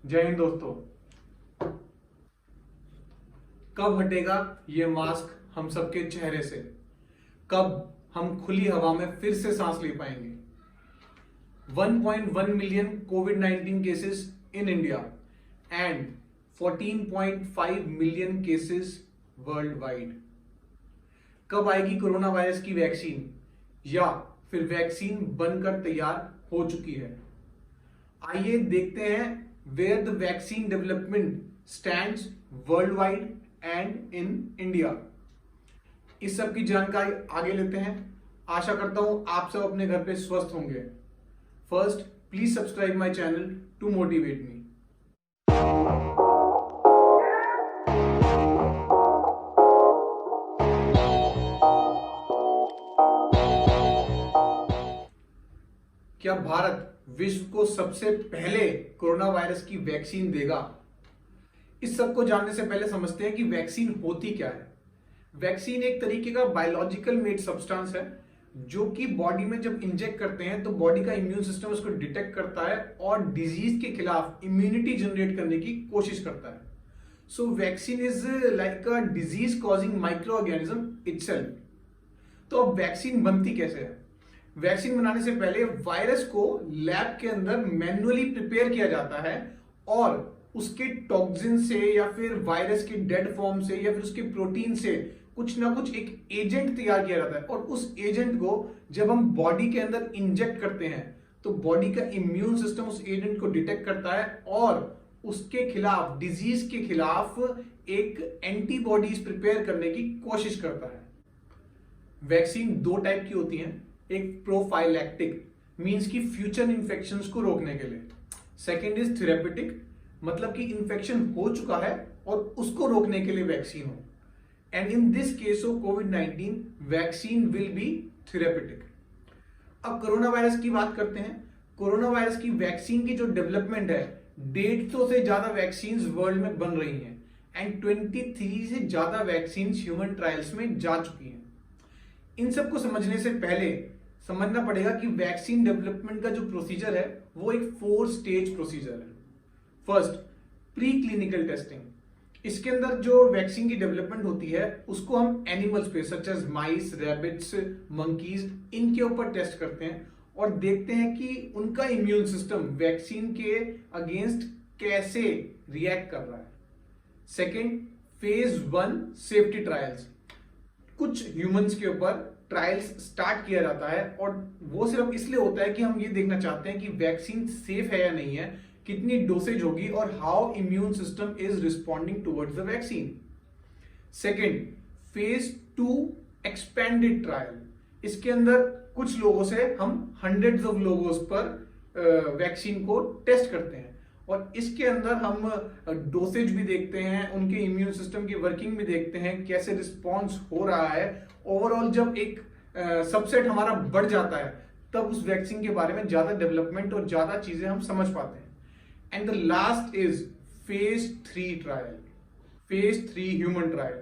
जय हिंद दोस्तों। कब हटेगा ये मास्क हम सबके चेहरे से? कब हम खुली हवा में फिर से सांस ले पाएंगे? 1.1 million Covid 19 cases in India and 14.5 million cases world wide. कब आएगी कोरोना वायरस की वैक्सीन, या फिर वैक्सीन बनकर तैयार हो चुकी है? आइए देखते हैं where the vaccine development stands world wide and in India. इस सब की जानकारी आगे लेते हैं। आशा करता हूं आप सब अपने घर पे स्वस्थ होंगे। First, please subscribe my channel to motivate me. क्या भारत विश्व को सबसे पहले कोरोना वायरस की वैक्सीन देगा? इस सब को जानने से पहले समझते हैं कि वैक्सीन होती क्या है। वैक्सीन एक तरीके का बायोलॉजिकल मेड सब्सटेंस है जो कि बॉडी में जब इंजेक्ट करते हैं तो बॉडी का इम्यून सिस्टम उसको डिटेक्ट करता है और डिजीज के खिलाफ इम्यूनिटी जनरेट करने की कोशिश करता है। So vaccine is like a disease causing microorganism itself. तो अब वैक्सीन बनती कैसे है? वैक्सीन बनाने से पहले वायरस को लैब के अंदर मैन्युअली प्रिपेयर किया जाता है और उसके टॉक्सिन से या फिर वायरस के डेड फॉर्म से या फिर उसके प्रोटीन से कुछ ना कुछ एक एजेंट तैयार किया जाता है और उस एजेंट को जब हम बॉडी के अंदर इंजेक्ट करते हैं तो बॉडी का इम्यून सिस्टम उस एजेंट को डिटेक्ट करता है और उसके खिलाफ, डिजीज के खिलाफ एक एंटीबॉडीज प्रिपेयर करने की कोशिश करता है। वैक्सीन दो टाइप की होती हैं। एक प्रोफाइलैक्टिक मींस की फ्यूचर इन्फेक्शंस को रोकने के लिए। सेकंड इज थेरेपेटिक, मतलब कि इन्फेक्शन हो चुका है और उसको रोकने के लिए वैक्सीन हो। And in this case of covid vaccine will be therapeutic. अब कोरोना वायरस की बात करते हैं। कोरोना वायरस की वैक्सीन की जो डेवलपमेंट है, 150 से ज्यादा वैक्सीन वर्ल्ड में बन रही हैं एंड 23 से ज्यादा वैक्सीन ह्यूमन ट्रायल्स में जा चुकी हैं। इन सब को समझने से पहले समझना पड़ेगा कि वैक्सीन डेवलपमेंट का जो प्रोसीजर है वो एक 4 स्टेज प्रोसीजर है। First, pre clinical testing. इसके अंदर जो वैक्सीन की डेवलपमेंट होती है उसको हम एनिमल्स पे सच एज माइस, रैबिट्स, मंकीज, इनके ऊपर टेस्ट करते हैं और देखते हैं कि उनका इम्यून सिस्टम वैक्सीन के अगेंस्ट कैसे रिएक्ट कर रहा है। Second, phase 1 safety trials. कुछ ह्यूमंस के ऊपर ट्रायल्स स्टार्ट किया जाता है और वो सिर्फ इसलिए होता है कि हम ये देखना चाहते हैं कि वैक्सीन सेफ है या नहीं है, कितनी डोसेज होगी और how immune system is responding towards the vaccine. Second, phase 2 expanded trial. इसके अंदर कुछ लोगों से हम हंड्रेड्स ऑफ लोगों पर वैक्सीन को टेस्ट करते हैं और इसके अंदर हम डोसेज भी देखते हैं, उनके इम्यून सिस्टम की वर्किंग भी देखते हैं, कैसे रिस्पॉन्स हो रहा है। ओवरऑल जब एक सबसेट हमारा बढ़ जाता है तब उस वैक्सीन के बारे में ज्यादा डेवलपमेंट और ज्यादा चीजें हम समझ पाते हैं। And the last is phase 3 trial. Phase 3 human trial.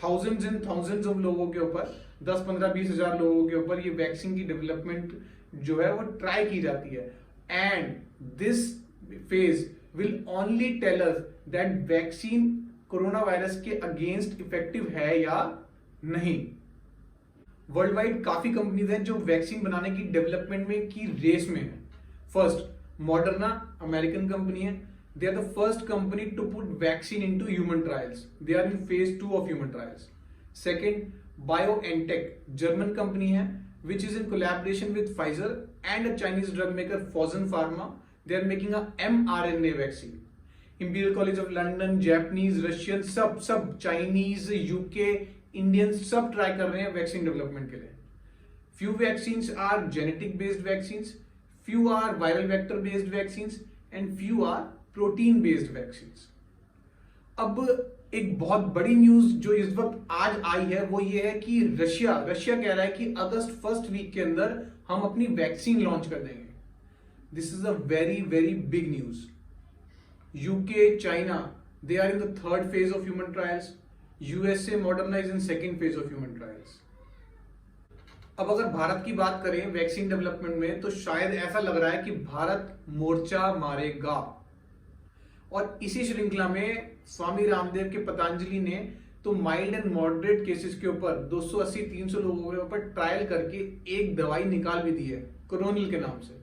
Thousands and thousands of लोगों के ऊपर, 10, 15, 20 हजार लोगों के ऊपर ये वैक्सीन की डेवलपमेंट जो है वो ट्राई की जाती है। And this phase will only tell us that vaccine corona virus के अगेंस्ट इफेक्टिव है या नहीं। वर्ल्ड वाइड काफी कंपनीज हैं जो वैक्सीन बनाने की डेवलपमेंट में की रेस में है। फर्स्ट, मॉडर्ना, अमेरिकन कंपनी है। They are the first company to put vaccine into human trials. They are in phase 2 of human trials. Second, BioNTech, German company है which is in collaboration with Pfizer and a Chinese drug maker Fosun Pharma. They are making a mRNA vaccine. Imperial College of London, Japanese, Russian, सब Chinese, UK, Indian सब try कर रहे हैं vaccine development के लिए। Few vaccines are genetic based vaccines, few are viral vector based vaccines and few are protein based vaccines. अब एक बहुत बड़ी न्यूज जो इस वक्त आज आई है वो ये है कि रशिया कह रहा है कि अगस्त फर्स्ट वीक के अंदर हम अपनी वैक्सीन लॉन्च कर देंगे। This is a very very big news. UK, China, they are in the third phase of human trials. USA, Moderna is in second phase of human trials. अब अगर भारत की बात करें वैक्सीन डेवलपमेंट में तो शायद ऐसा लग रहा है कि भारत मोर्चा मारेगा। और इसी श्रृंखला में स्वामी रामदेव के पतंजलि ने तो माइल्ड एंड मॉडरेट केसेस के ऊपर 280-300 लोगों के ऊपर ट्रायल करके एक दवाई निकाल भी दी है कोरोनिल के नाम से।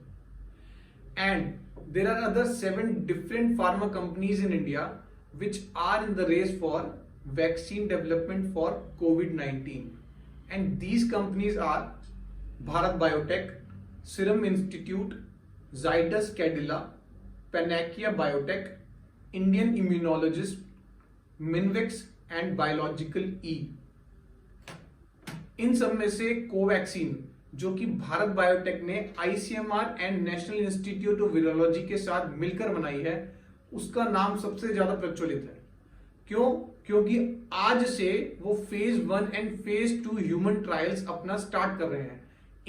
And there are other 7 different pharma companies in India which are in the race for vaccine development for COVID-19, and these companies are Bharat Biotech, Serum Institute, Zydus Cadila, Panacea Biotech, Indian Immunologist, Minvex and Biological E। इन सब में से Covaxin जो कि Bharat biotech ने ICMR and national institute of virology के साथ मिलकर बनाई है, उसका नाम सबसे ज्यादा प्रचलित है। क्यों? क्योंकि आज से वो phase 1 and phase 2 human trials अपना स्टार्ट कर रहे हैं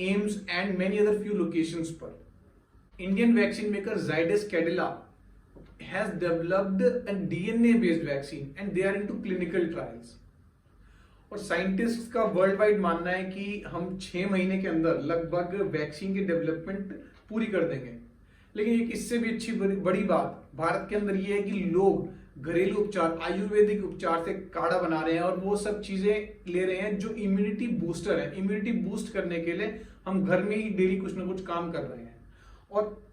AIIMS and many other few locations पर। Indian vaccine maker Zydus Cadila has developed a DNA based vaccine and they are into clinical trials. और साइंटिस्ट का वर्ल्ड वाइड मानना है कि हम 6 महीने के अंदर लगभग वैक्सीन की डेवलपमेंट पूरी कर देंगे। लेकिन एक इससे भी अच्छी बड़ी बात भारत के अंदर ये है कि लोग घरेलू उपचार, आयुर्वेदिक उपचार से काढ़ा बना रहे हैं और वो सब चीजें ले रहे हैं जो इम्यूनिटी बूस्टर है। इम्यूनिटी बूस्ट करने के लिए हम घर में ही डेली कुछ ना कुछ काम कर रहे हैं। और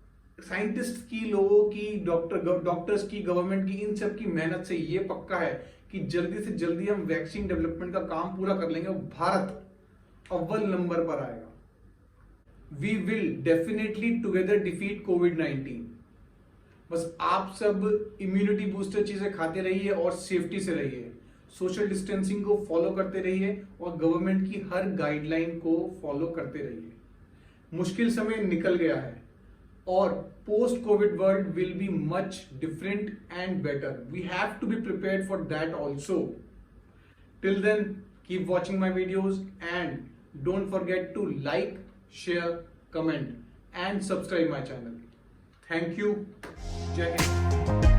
साइंटिस्ट की, लोगों की, डॉक्टर्स की, गवर्नमेंट की, इन सब की मेहनत से ये पक्का है कि जल्दी से जल्दी हम वैक्सीन डेवलपमेंट का काम पूरा कर लेंगे और भारत अव्वल नंबर पर आएगा। We will definitely together defeat COVID-19। बस आप सब इम्यूनिटी बूस्टर चीजें खाते रहिए और सेफ्टी से रहिए, सोशल डिस्टेंसिंग को फॉलो करते रहिए और गवर्नमेंट की हर गाइडलाइन को फॉलो करते रहिए। मुश्किल समय निकल गया है और post covid world will be much different and better. We have to be prepared for that also. Till then keep watching my videos and don't forget to like, share, comment and subscribe my channel. Thank you. Jai Hind।